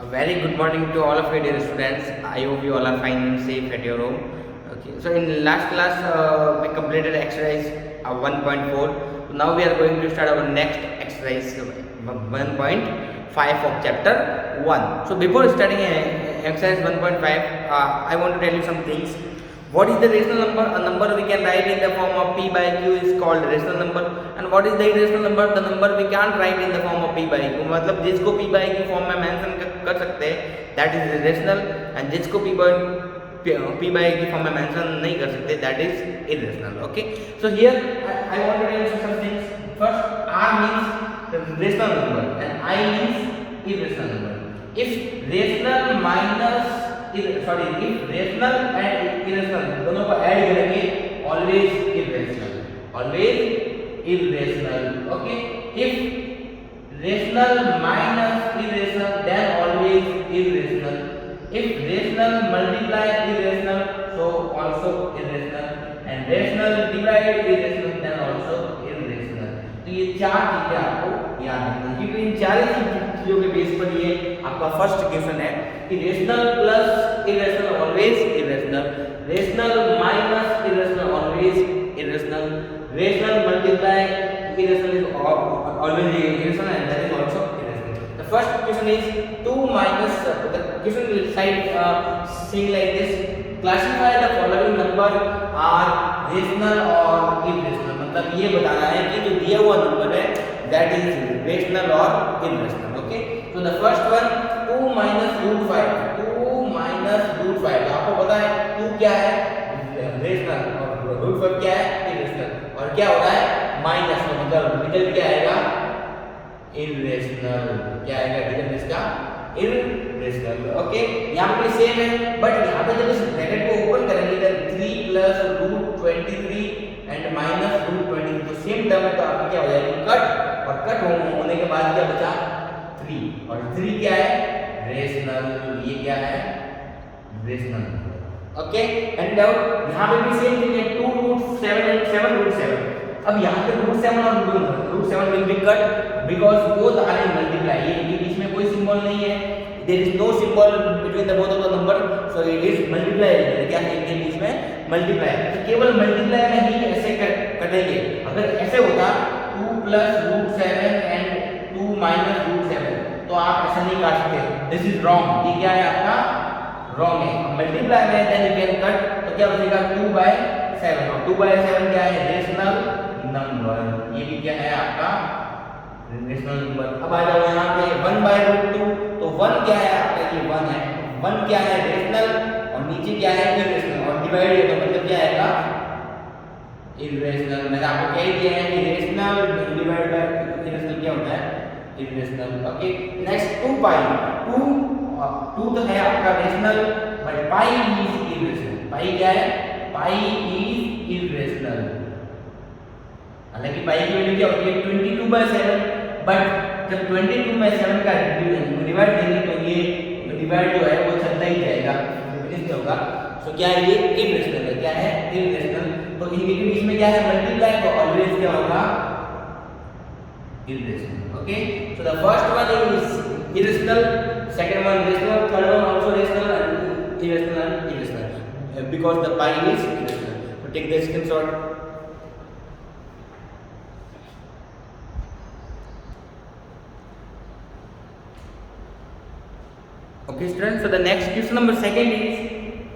A very good morning to all of you dear students. I hope you all are fine and safe at your home. Okay, so in last class we completed exercise 1.4. Now we are going to start our next exercise 1.5 of chapter 1. So before starting exercise 1.5, I want to tell you some things. What is the rational number? A number we can write in the form of p by q is called rational number. And what is the irrational number? The number we can't write in the form of p by q. मतलब जिसको p by q form में mention कर सकते हैं that is irrational, and जिसको p by q form में mention नहीं कर सकते that is irrational. Okay, so here I want to tell you some things. First, r means rational number and I means irrational number. If rational minus if rational and irrational दोनों को add करेंगे always irrational. Okay, if rational minus irrational then always irrational. If rational multiply irrational so also irrational, and rational divide irrational then also irrational. तो ये चार चीजें आपको याद रखनी है क्योंकि इन चार चीजों के बेस पर ये आपका फर्स्ट क्वेश्चन है कि rational plus irrational always irrational, rational minus irrational always irrational, rational multiply irrational is always irrational and that is also irrational. The first question is 2 minus the question will cite saying like this: classify the following number are rational or irrational. मतलब ये बताना है कि जो दिया हुआ number है that is rational or irrational. Okay, so the first one 2 minus root 5. 2 minus root 5 आपको पता है 2 क्या है rational और root 5 क्या है irrational, और क्या हो रहा है माइनस का मतलब रिजल्ट क्या आएगा irrational. क्या आएगा रिजल्ट इसका irrational. ओके, यहाँ पे सेम है बट यहाँ पे जब इस ब्रैकेट को ओपन करेंगे तो 3 plus root 23 and minus root 20 तो सेम टर्म है तो आपका क्या हो जाएगा कट, और कट होने के बाद क्या बचा 3, और 3 क्या है रेशनल. ये क्या है रेशनल. ओके, एंड यहाँ पे भी सेम चीज है 2 रूट 7 एंड 7 रूट 7. अब यहाँ पे रूट 7 और root 7 will be cut because both are in multiply. ये इनके बीच में कोई सिंबल नहीं है, there is no symbol between the both of the number, so it is multiply. क्या है इनके बीच में मल्टीप्लाई, तो केवल मल्टीप्लाई में ही ऐसे कटेंगे. अगर ऐसे होता 2 plus root 7 and 2 minus root 7 तो आप ऐसा नहीं काट सकते. This is wrong. ये क्या है आपका रॉन्ग है. मल्टीप्लाई में देन यू कैन कट, तो क्या बचेगा 2 by 7, और 2 by 7 क्या है रेशनल नंबर. ये भी क्या है आपका रेशनल नंबर. अब आ जाओ यहाँ पे 1 by root 2, तो 1 क्या है आपका ये 1 है. 1 क्या है रेशनल और नीचे क्या है इरेशनल, और डिवाइड है तो मतलब क्या आएगा इरेशनल. मैंने आपको कह दिया है कि रेशनल डिवाइड बाय इरेशनल क्या होता है इरेशनल. ओके, नेक्स्ट 2 पाई. 2 तो है आपका rational but pi is irrational. Pi क्या है पाई इज इरेशनल. हालांकि पाई की वैल्यू क्या होती है 22 by 7, बट जब 22 by 7 का डिवाइड देंगे तो ये डिवाइड जो है वो चलता ही जाएगा, फिनिश होगा. सो क्या है ये इरेशनल है. क्या है इरेशनल. तो इनके बीच में क्या है मल्टीप्लाई, तो ऑलवेज क्या होगा irrational. Okay, so the first one is irrational, second one rational, third one also rational and irrational because the pi is irrational. So take the screenshot. Okay students, so the next question number second is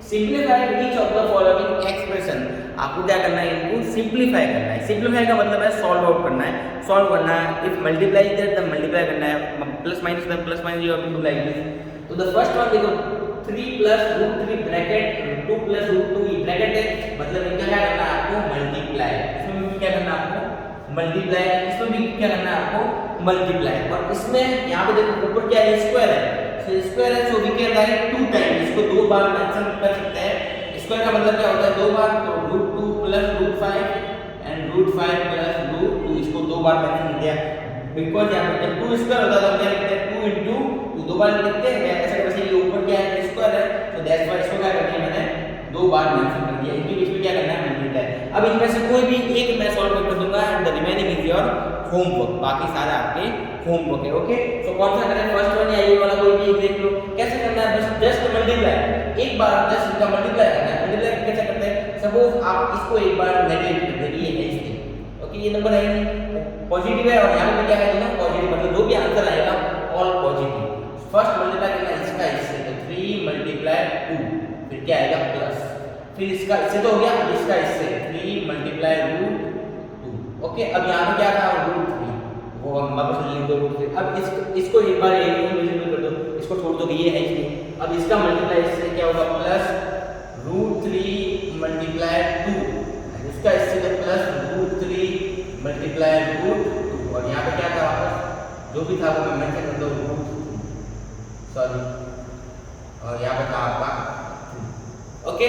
simplify each of the following expression. आपको क्या करना है इनको simplify करना है. Simplify का मतलब है सॉल्व आउट करना है, सॉल्व करना है. इफ मल्टीप्लाई इज देयर तब मल्टीप्लाई करना है, प्लस माइनस तब plus minus you have to do like this. तो द फर्स्ट वन देखो 3 plus root 3 bracket 2 plus root 2 ये ब्रैकेट है, मतलब इनका क्या करना है आपको मल्टीप्लाई. इसमें भी क्या करना है आपको मल्टीप्लाई, इसमें भी क्या करना है आपको मल्टीप्लाई. और इसमें यहाँ पे देखो ऊपर क्या है स्क्वायर है, सो स्क्वायर है, so we can write 2 times. इसको दो बार मेंशन कर सकते हैं. स्क्वायर का मतलब क्या होता है दो बार, तो √2 plus √5 एंड √5 plus √2 इसको दो बार मेंशन किया बिकॉज़ यहाँ पे जब 2 स्क्वायर होता है तो क्या लिखते हैं 2 into 2 दो बार लिखते हैं. ऐसा वैसे ये ऊपर क्या है स्क्वायर है, तो दैट्स व्हाई इसको क्या कर दिया मैंने दो बार मेंशन कर दिया. इनके बीच में क्या करना है मल्टीप्लाई. अब इनमें से कोई भी एक मैं सॉल्व कर दूंगा and the remaining is your homework, बाकी सारे आपके होमवर्क है। ओके, सो कौन सा करें, फर्स्ट वन या ये वाला कोई भी देख लो। कैसे करना है, बस जस्ट मल्टीप्लाई, एक बार जस्ट इनका मल्टीप्लाई करना है। मल्टीप्लाई कैसे करते हैं, सपोज आप इसको एक बार नेगेटिव कर देंगे, ये है इसके, ओके, ये नंबर है पॉजिटिव है और यहाँ पे क्या है ना पॉजिटिव, मतलब जो भी आंसर आएगा ऑल पॉजिटिव। फर्स्ट मल्टीप्लाई करना है इसका इससे, तो 3 मल्टीप्लाई 2, फिर क्या आएगा प्लस, फिर इसका इससे तो हो गया, अब इसका इससे 3 मल्टीप्लाई रूट 2। ओके, अब यहाँ पे क्या था रूट 3, वो हम वापस लिख दो रूट 3। अब इसको एक बार एक मल्टीप्लाई कर दो, इसको छोड़ दो कि ये है इसमें। अब इसका मल्टीप्लाई इससे क्या होगा प्लस रूट 3 मल्टीप्लाई 2, इसका इससे तो प्लस रूट 3 मल्टीप्लाई रूट 2, और यहाँ पे क्या था वापस जो भी था वो मैं मेंशन कर दो रूट 3, सॉरी, और यहाँ पे था आपका okay,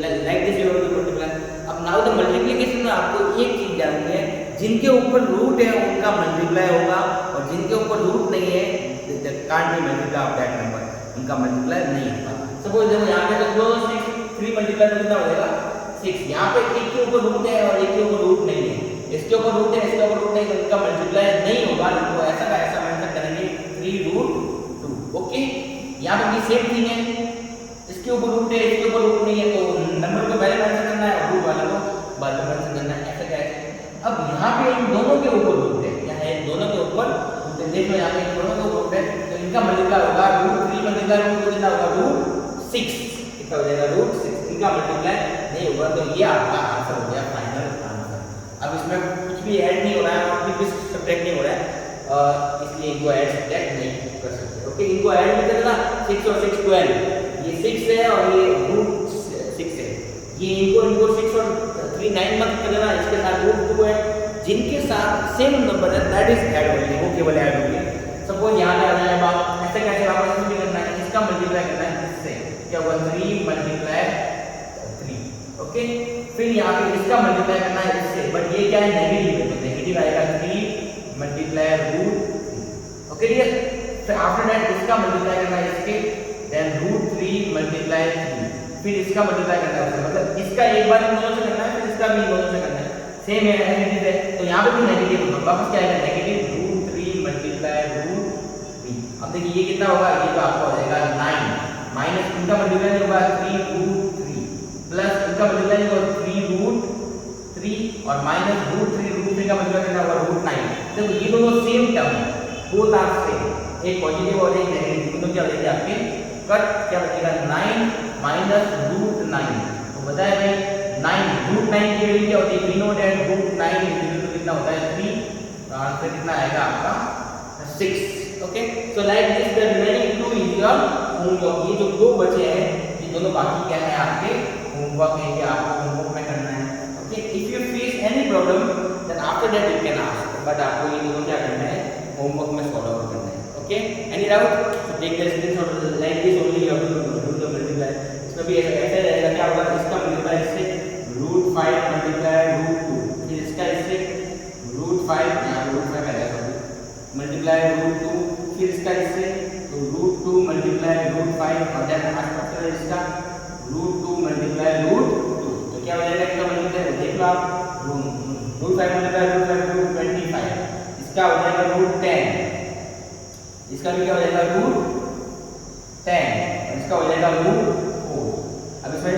like this you have to multiply. अब नाउ द मल्टीप्लिकेशन में आपको एक चीज जाननी है, जिनके ऊपर रूट है उनका मल्टीप्लाई होगा, और जिनके ऊपर रूट नहीं है can't be multiply of that number, उनका मल्टीप्लाई नहीं होगा। सपोज देखो यहाँ पे तो 3 मल्टीप्लाई तो कितना हो जाएगा 6, यहाँ पे एक के ऊपर रूट है और एक के ऊपर रूट नहीं है, इसके ऊपर रूट है इसके ऊपर रूट नहीं, तो इनका मल्टीप्लाई नहीं होगा, तो ऐसा का ऐसा मेंशन करेंगे 3 रूट 2। ओके, यहाँ पे भी सेम थिंग है, इसके ऊपर रूट है इसके ऊपर रूट नहीं है, तो नंबर को पहले मेंशन करना है और रूट वाला को बाद में मेंशन करना है, ऐसा क्या है। अब यहाँ पे इन दोनों के ऊपर रूट है, यहाँ है दोनों के ऊपर, देख लो यहाँ पे इन दोनों के ऊपर है, तो इनका मल्टीप्लाई होगा रूट 3 मल्टीप्लाई रूट कितना होगा रूट 6, कितना हो जाएगा रूट 6, इनका मल्टीप्लाई नहीं होगा, तो ये आपका आंसर हो गया फाइनल आंसर। अब इसमें कुछ भी ऐड नहीं हो रहा है और कुछ भी सब्ट्रैक्ट नहीं हो रहा है, इसलिए इनको ऐड सब्ट्रैक्ट नहीं कर सकते। ओके, इनको ऐड नहीं करना, 6 और 6 12, ये 6 है और ये रूट 6 है, ये इनको 6 और 3 9 मत कर देना, इसके साथ रूट 2 है, जिनके साथ सेम नंबर है दैट इज ऐड होंगे, वो केवल ऐड होंगे। सपोज यहाँ पे आ जाए बात, ऐसे कैसे वापस इसमें भी करना है, इसका मल्टीप्लाई करना है इससे, क्या होगा 3 मल्टीप्लाई 3। ओके, फिर यहाँ पे इसका मल्टीप्लाई करना है इससे, बट ये क्या है नेगेटिव है, तो नेगेटिव आएगा 3 मल्टीप्लाई रूट 3। ओके डियर, फिर आफ्टर दैट इसका मल्टीप्लाई करना है इसके, देन रूट 3 मल्टीप्लाई 3, फिर इसका मल्टीप्लाई करना है, मतलब इसका एक बार इन दोनों से करना है, फिर इसका भी इन दोनों से करना है, सेम है नेगेटिव है, तो यहाँ पे भी नेगेटिव होगा, वापस क्या आएगा नेगेटिव रूट 3 मल्टीप्लाई रूट 3। अब देखिए ये कितना होगा, ये तो आपको हो जाएगा 9, माइनस इनका मल्टीप्लाई होगा 3 रूट 3, प्लस इनका मल्टीप्लाई होगा 3 रूट 3, और माइनस रूट 3 का मल्टीप्लाई करना होगा रूट 9। देखो ये दोनों सेम टर्म है, बोथ आर सेम, एक पॉजिटिव और एक नेगेटिव, दोनों क्या बचेगा आपके कट, क्या बचेगा 9 माइनस रूट 9, तो बताया भाई 9 रूट 9 की वैल्यू क्या होती है, वी नो दैट रूट 9 तो कितना होता है 3, तो आंसर कितना आएगा आपका 6। Okay, so like this the remaining 2 is your homework, ये जो दो बचे हैं ये दोनों बाकी क्या है आपके होमवर्क है, ये आपको होमवर्क में करना है। Okay, if you face any problem then after that you can ask, but आपको ये दोनों क्या करना है होमवर्क में सॉल्व आउट करना है। Okay, any doubt, so take the screenshot like this only you have to do the multiply. इसमें भी ऐसे रहेगा, क्या होगा इसका मल्टीप्लाई इससे रूट 5 मल्टीप्लाई रूट 2, फिर इसका इससे रूट 5, यहाँ रूट 5 आएगा सॉरी, मल्टीप्लाई रूट 2, फिर इसका इससे तो रूट 2 मल्टीप्लाई रूट 5, और देन आफ्टर इसका रूट 2 मल्टीप्लाई रूट 2, तो क्या हो जाएगा इसका मल्टीप्लाई, देख लो आप रूट 5 मल्टीप्लाई रूट 5 रूट 25, इसका हो जाएगा रूट 10, इसका भी क्या हो जाएगा रूट 10, और इसका हो जाएगा रूट 4। अब इसमें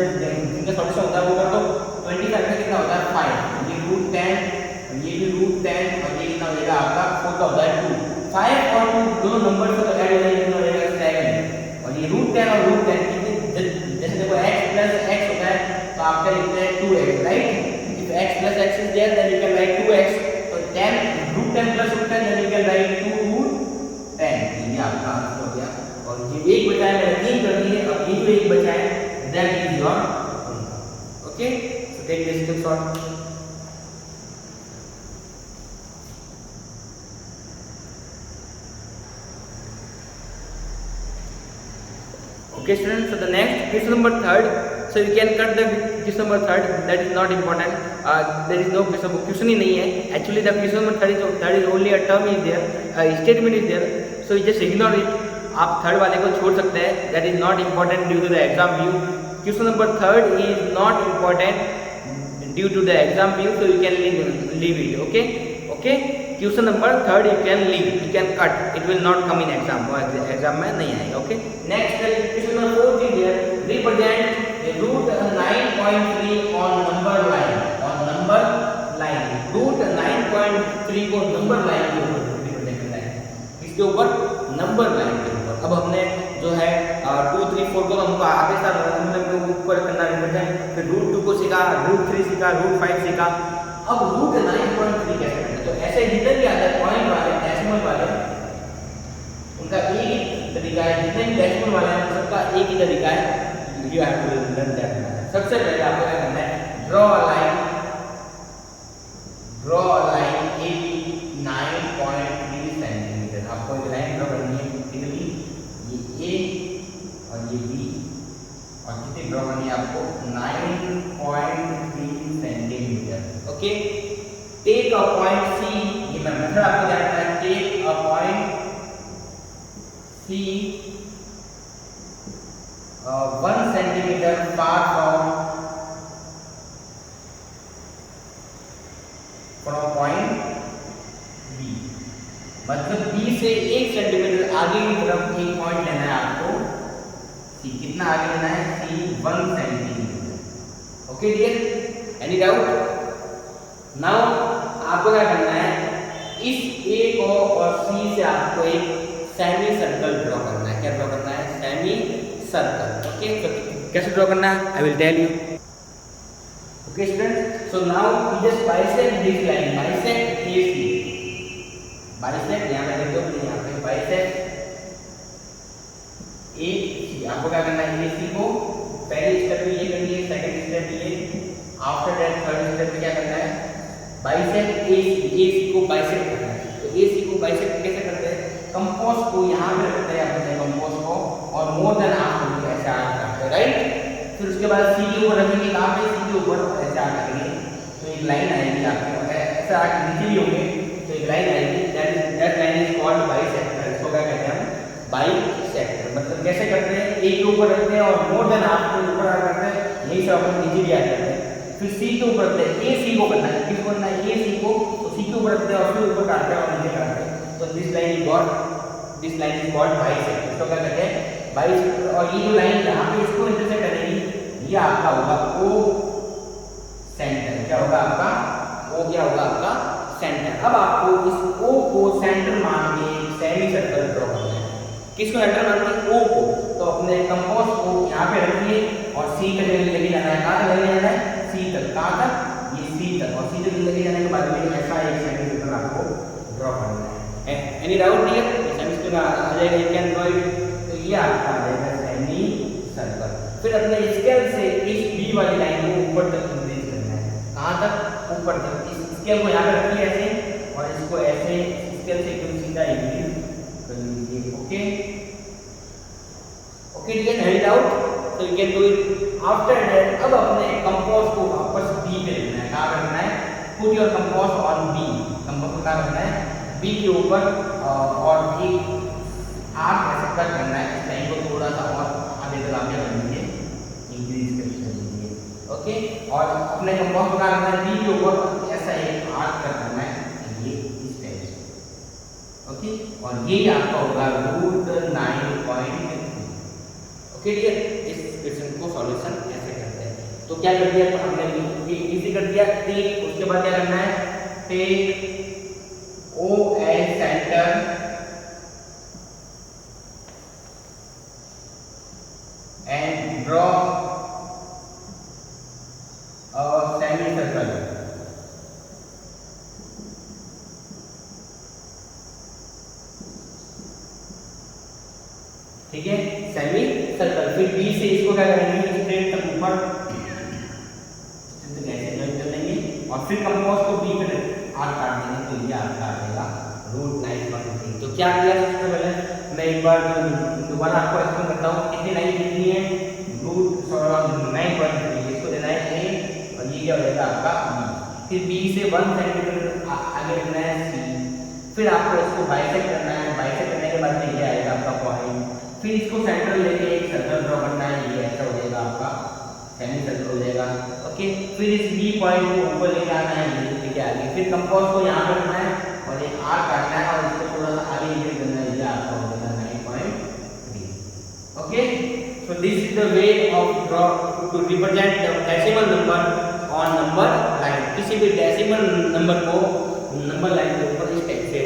जिनका सॉल्यूशन होता है वो कर दो, 25 में कितना होता है 5, ये रूट 10 और ये भी रूट 10, और ये कितना हो जाएगा आपका 4 का होता है 2, 5 और 2 दोनों नंबर से तो ऐड हो जाएंगे, कितना हो जाएगा 7, और ये रूट 10 और रूट 10 कितने, जैसे देखो x प्लस x होता है तो आपका लिखते हैं 2x, right, if x plus x is there then you can write 2x, तो 10 root 10 plus root 10 then you can write 2 root 10, ये आपका आंसर हो गया। और ये एक बचा है, मैंने 3 कर दिए, अब ये जो एक बचा है that is your homework. Okay, so take this screenshot. Okay students, so the next question number 3rd, so you can cut the question number 3rd, that is not important, there is no question ही नहीं है, actually the question number 3rd is only a term is there, a statement is there, so you just ignore it, आप third वाले को छोड़ सकते हैं, that is not important due to the exam view. Question number 3rd is not important due to the exam view, so you can leave it. Okay, question number 3 you can leave, you can cut, it will not come in exam, exam में नहीं आएगा। Okay, next question number 4 here, represent root 9.3 on number line, on number line, root 9.3 को number line के ऊपर represent करना है, इसके ऊपर नंबर लाइन के ऊपर। अब हमने जो है 2 3 4 को हमको आगे साल मतलब ऊपर करना रिप्रेजेंट, फिर रूट 2 को सीखा, रूट 3 सीखा, रूट 5 सीखा, अब रूट 9.3 कैसे करना है। तो ऐसे जितने भी आता है पॉइंट वाले, डेसिमल वाले, उनका एक ही तरीका है, जितने भी डेसिमल वाले हैं सबका एक ही तरीका है, you have to learn that. सबसे पहले आपको क्या करना है, draw a line, draw a line A 9.3 centimetre, आपको एक लाइन ड्रॉ करनी है, ये ए और ये बी, और कितनी ड्रॉ करनी है आपको 9.3 centimetre. Okay, take a point C, ये मैं मेथड आपको जानना है, take a point C 1 centimetre far from point B, मतलब बी से 1 सेंटीमीटर आगे की तरफ एक पॉइंट लेना है आपको, सी कितना आगे लेना है, C 1 centimetre. Okay dear, any doubt? Now आपको क्या करना है, इस ए को और सी से आपको एक सेमी सर्कल ड्रॉ करना है। क्या ड्रॉ करना है, सेमी सर्कल। ओके, तो कैसे ड्रॉ करना है, I will tell you. Okay student, so now we just bisect this line, bisect AC, bisect यहां पे देखो, यहां पे बाइसेक्ट AC, आपको क्या करना है, AC को पहले स्टेप में ये करिए, सेकंड स्टेप ये, आफ्टर दैट थर्ड स्टेप में क्या करना है, बाइसेक्ट AC को बाइसेक्ट करना है। तो AC को बाइसेक्ट कैसे करते हैं, कंपास को यहाँ पे रखते हैं अपने कंपास को, और मोर देन हाफ को ऐसे आगे करते हैं, राइट। फिर उसके बाद सी के ऊपर रखेंगे, कहाँ पे, सी के ऊपर ऐसे आगे करेंगे, तो एक लाइन आएगी आपको, ऐसे आगे नीचे भी होंगे तो एक लाइन आएगी, that line is called bisector. इसको क्या कहते हैं हम, बाइसेक्टर। मतलब कैसे करते हैं, ए के ऊपर रखते हैं और मोर देन हाफ के ऊपर आगे करते हैं, यही सब अपन नीचे भी आगे करते हैं। फिर सी के ऊपर रखते हैं, ए सी को करना है, किसको करना है, ए सी को, तो सी के ऊपर रखते हैं और फिर ऊपर काटते हैं और नीचे काटते हैं। तो this line is called bisector. इसको क्या कहते हैं, बाइसेक्टर। और ये जो लाइन यहाँ पे इसको इंटरसेक्ट करेगी, ये आपका होगा ओ सेंटर। क्या होगा आपका ओ, क्या होगा आपका सेंटर। अब आपको इस ओ को सेंटर मान के सेमी सर्कल ड्रॉ करना है। किसको सेंटर मान के, ओ को। तो अपने कंपास को यहाँ पे रखिए और सी तक लेके जाना है, कहाँ तक लेके जाना है, सी तक, कहाँ तक, ये सी तक, और सी तक लेके जाने के बाद में ऐसा एक सेमी सर्कल आपको ड्रॉ करना है। Any doubt dear, semicircle आ जाएगा, यू कैन ड्रॉ इट। तो ये आपका आ जाएगा सेमी सर्कल। फिर अपने स्केल से इस बी वाली लाइन को ऊपर तक इंक्रीज करना है, कहाँ तक, ऊपर तक। इस स्केल को यहाँ पे रखिए ऐसे, और इसको ऐसे स्केल से एकदम सीधा इंक्रीज कर लीजिए। Okay okay dear, any doubt? तो you can do it. After that अब अपने कंपास को वापस बी पे रखना है, कहाँ रखना है, put your compass on B, compass को कहाँ रखना है, बी के ऊपर, और एक आर्क ऐसे कट करना है, इस लाइन को थोड़ा सा और आगे तक आप क्या कर लीजिए, इंक्रीज कर लीजिए। ओके, और अपने कंपास को कहाँ रखना है, बी के ऊपर ऐसा एक आर्क कट करना है, ये इस टाइप से। ओके, और ये आपका होगा रूट 9.3। ओके डियर, इस क्वेश्चन को सॉल्यूशन ऐसे करते हैं। तो क्या कर दिया हमने, इजी कर दिया। टेक, उसके बाद क्या करना है, take O as center and draw a semicircle. ठीक है, सेमी सर्कल। फिर बी से इसको क्या करेंगे, स्ट्रेट तक ऊपर ऐसे जॉइन कर लेंगे, और फिर कंपास को बी पे आर्क काट देंगे, तो ये आपका आ जाएगा रूट 9.3। तो क्या किया सबसे पहले, मैं एक बार दोबारा आपको एक्सप्लेन करता हूँ। कितनी लाइन कितनी है, रूट 9.3, इसको देना है ए, और ये क्या हो जाएगा आपका बी। फिर बी से 1 सेंटीमीटर आगे रखना है सी, फिर आपको इसको बाइसेक्ट करना है, बाइसेक्ट करने के बाद में ये आएगा आपका पॉइंट। फिर इसको सेंटर लेके एक सर्कल ड्रॉ करना है, ये ऐसा हो जाएगा आपका सेमी सर्कल हो जाएगा। ओके, फिर इस बी पॉइंट को ऊपर लेके आना है, ये लेके आगे, फिर कंपास को यहाँ पे रखना है और एक आर काटना है और इसको थोड़ा सा आगे इंक्रीज करना है, ये आपका हो जाएगा 9.3. Okay, so this is the way of draw two represent the decimal number on number line. किसी भी डेसिमल नंबर को नंबर लाइन के ऊपर इस टाइप से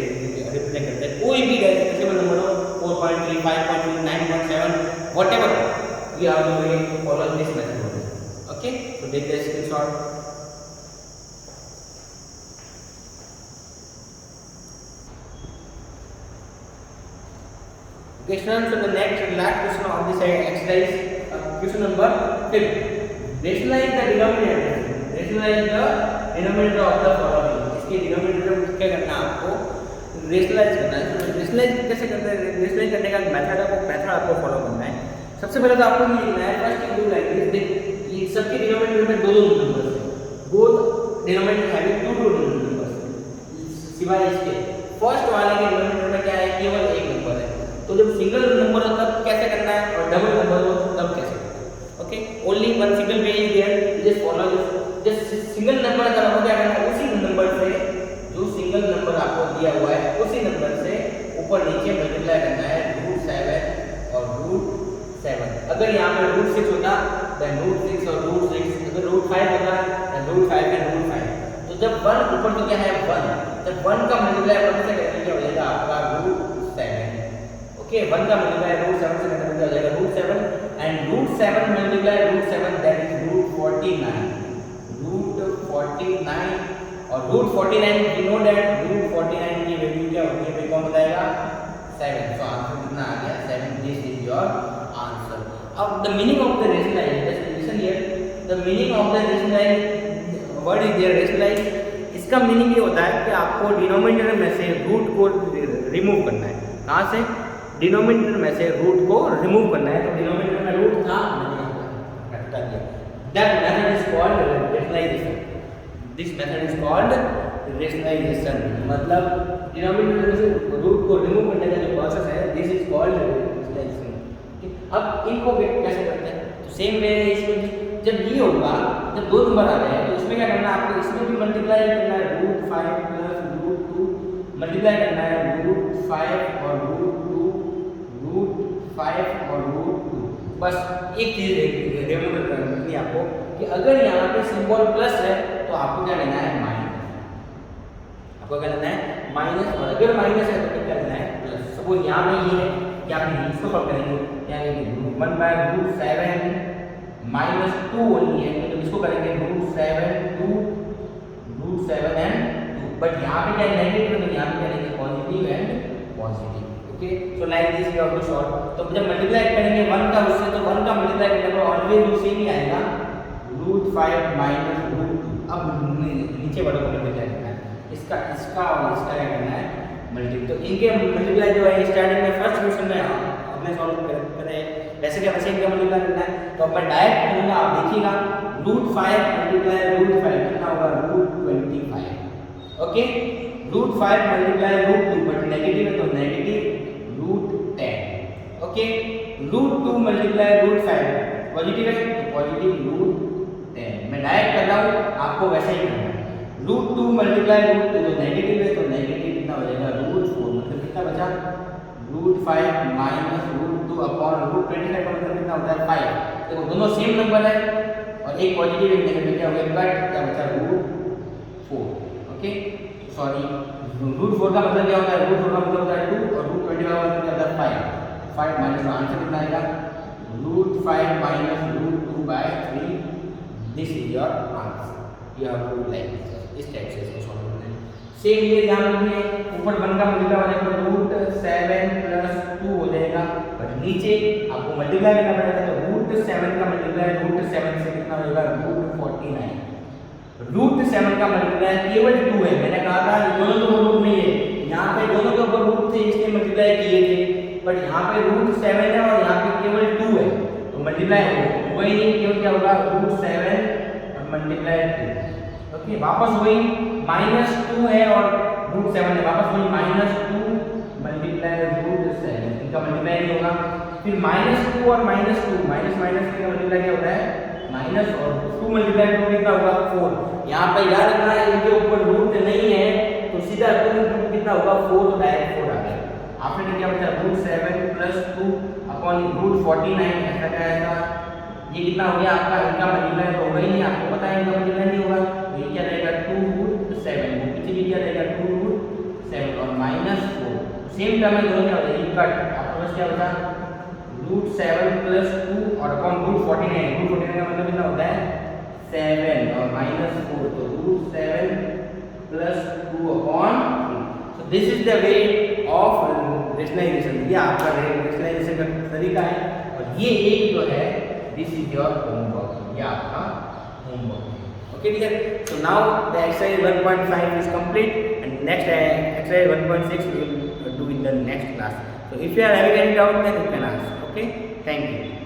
रिप्रेजेंट करते हैं. कोई भी डेसिमल नंबर हो 4.3, 5.3, 9.7 whatever, we have to follow this method. Okay, so take the screenshot. Okay, students, so the last question of this exercise, question number 5. Rationalize the denominator. Rationalize the denominator of the following. इसके denominator को क्या करना है आपको? Rationalise करना है. तो rationalise कैसे करते हैं? रेशनलाइज करने का मेथड आपको फॉलो करना है. सबसे पहले तो आपको ये लिखना है फर्स्ट टू लाइक दिस. ये सबके डिनोमिनेटर में दो नंबर्स हैं. Both denominator having two numbers. सिवाय इसके फर्स्ट वाले के डिनोमिनेटर में क्या है? केवल एक नंबर है. तो जब सिंगल नंबर हो तब कैसे करना है और डबल नंबर हो तब कैसे करना है. Okay, only one single way is there. Just follow this. Just single number का आपको क्या करना है? उसी नंबर से जो सिंगल नंबर आपको दिया हुआ है उसी नंबर से ऊपर नीचे मल्टीप्लाई करना है. √7 और √7. अगर यहाँ पे √6 होता देन √6 और √6. अगर √5 होता देन √5 एंड √5. तो जब 1 ऊपर तो क्या है 1, जब 1 का मल्टीप्लाई 1 से करने क्या हो जाएगा आपका √7. ओके, 1 का मल्टीप्लाई √7 से करने क्या हो जाएगा √7 एंड √7 मल्टीप्लाई √7 दैट इज √49. √49 और √49 वी नो दैट √49 की वैल्यू क्या होती है? कौन बताएगा? 7. तो आंसर कितना आ गया? 7. This is your answer. अब the meaning of the rationalise, just listen here. The meaning of the rationalise word is there rationalise. इसका मीनिंग ये होता है कि आपको डिनोमिनेटर में से रूट को रिमूव करना है. कहाँ से? डिनोमिनेटर में से रूट को रिमूव करना है. तो डिनोमिनेटर में रूट था, मैंने हटा दिया. That method is called rationalisation. This method is called rationalisation. मतलब डिनोमिनेटर में से रूट को रिमूव करने का जो प्रोसेस है दिस इज कॉल्ड रेशनलाइजेशन. अब इनको कैसे करते हैं? तो सेम वे इसमें जब ये होगा, जब दो नंबर आ रहे हैं तो इसमें क्या करना है आपको? इसमें भी मल्टीप्लाई करना है. √5 प्लस √2 मल्टीप्लाई करना है. √5 और √2, √5 और √2. बस एक चीज रिमेंबर करनी है आपको कि अगर यहाँ पे सिंबल प्लस है तो आपको क्या लेना है? माइनस. आपको क्या लेना है? माइनस. और अगर माइनस है तो क्या लेना है? प्लस. सपोज यहाँ पे ये है, या फिर इसको सॉल्व करेंगे. यानी 1/√7 -2 ओनली है तो इसको करेंगे √7 √7 एंड 2. बट यहाँ पे क्या नेगेटिव है तो यहाँ पे करेंगे positive and positive. Okay, so like this we have to solve. तो जब मल्टीप्लाई करेंगे 1 का उससे तो 1 का मल्टीप्लाई करने पर ऑलवेज रूट सेम ही आएगा. √5 - √2. अब नीचे वालों को मल्टीप्लाई करना है. इसका और इसका क्या करना है? मल्टीप्लाई. तो इनके मल्टीप्लाई जो है स्टार्टिंग में फर्स्ट क्वेश्चन में हमने सॉल्व करें वैसे क्या वैसे इनका मल्टीप्लाई करना है. तो अब मैं डायरेक्ट करूंगा. आप देखिएगा √5 मल्टीप्लाई √5 कितना होगा? √25. ओके, √5 मल्टीप्लाई √2 बट नेगेटिव है तो नेगेटिव √10. ओके, √2 मल्टीप्लाई √5 पॉजिटिव है तो पॉजिटिव √10. मैं डायरेक्ट कर रहा हूँ, आपको वैसे ही करना है. √2 मल्टीप्लाई √2 तो नेगेटिव है तो नेगेटिव कितना हो जाएगा? √4. मतलब कितना बचा? √5 माइनस √2 अपॉन √25 का मतलब कितना होता है? 5. तो दोनों सेम नंबर है और एक पॉजिटिव एक नेगेटिव क्या हो गया? कट. क्या बचा? √4. ओके, सॉरी, √4 का मतलब क्या होता है? √4 का मतलब होता है 2 और √20 का मतलब क्या होता है? 5. 5 माइनस आंसर कितना आएगा? √5 minus √2/3. This is your answer. You have to like इस टाइप से इसको सॉल्व करना है. सेम ये यहाँ पे भी ऊपर 1 का मल्टीप्लाई होने पर √7 + 2 हो जाएगा. बट नीचे आपको मल्टीप्लाई करना पड़ेगा तो √7 का मल्टीप्लाई √7 से कितना होगा? √49. √7 का मल्टीप्लाई केवल 2 है. मैंने कहा था दोनों तो रूट नहीं है. यहाँ पे दोनों के ऊपर रूट थे इसलिए मल्टीप्लाई किए थे. बट यहाँ पे √7 है और यहाँ पे केवल 2 है तो मल्टीप्लाई हो वही नहीं. केवल क्या होगा? √7 और मल्टीप्लाई 2. ओके, वापस वही -2 है और √7 है. वापस वही -2 मल्टीप्लाई √7. इनका मल्टीप्लाई नहीं होगा. फिर -2 और -2 माइनस का मल्टीप्लाई क्या होता है? माइनस. और 2 मल्टीप्लाई 2 कितना होगा? 4. यहाँ पे याद रखना है इनके ऊपर रूट नहीं है तो सीधा 2 into कितना होगा 4, तो डायरेक्ट 4 आ गया। आपने क्या बचा √7 + 2 अपॉन √49, ऐसा क्या आएगा, ये कितना हो गया आपका, इनका मल्टीप्लाई तो होगा ही नहीं, आपको पता है इनका मल्टीप्लाई नहीं होगा, तो ये क्या रहेगा 2√7, पीछे भी क्या रहेगा 2√7 और -4, सेम टर्म में दोनों क्या हो जाएगी कट, आपके पास क्या बचा √7 + 2 और अपॉन √49, √49 का मतलब कितना होता है 7 और -4, तो √7 + 2 upon 3। So this is the way of rationalisation, ये आपका रेशनलाइजेशन का तरीका है, और ये एक जो है दिस इज योर होमवर्क, ये आपका होमवर्क है। Okay dear, so now the exercise 1.5 is complete and next exercise 1.6 we will do in the next class. So if you are having any doubt then you can ask. Okay, thank you.